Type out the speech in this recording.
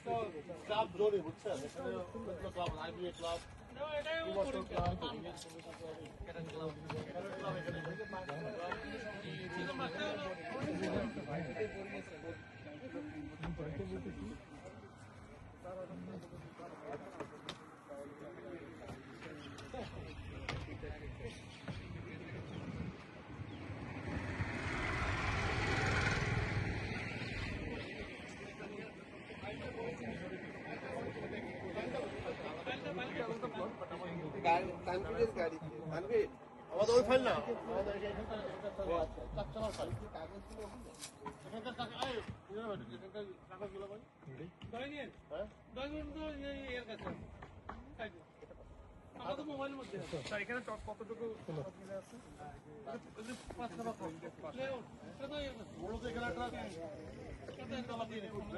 Club জোরে বুঝছেন, এখানে ক্লাব আইবিএ ক্লাব, আমাদের ওই ফাইল না, আমাদের চাকচালার ফাইল, এখানকার কাগজগুলো ভাই আমাদের মোবাইলের মধ্যে এখানে কতটুকু আছে?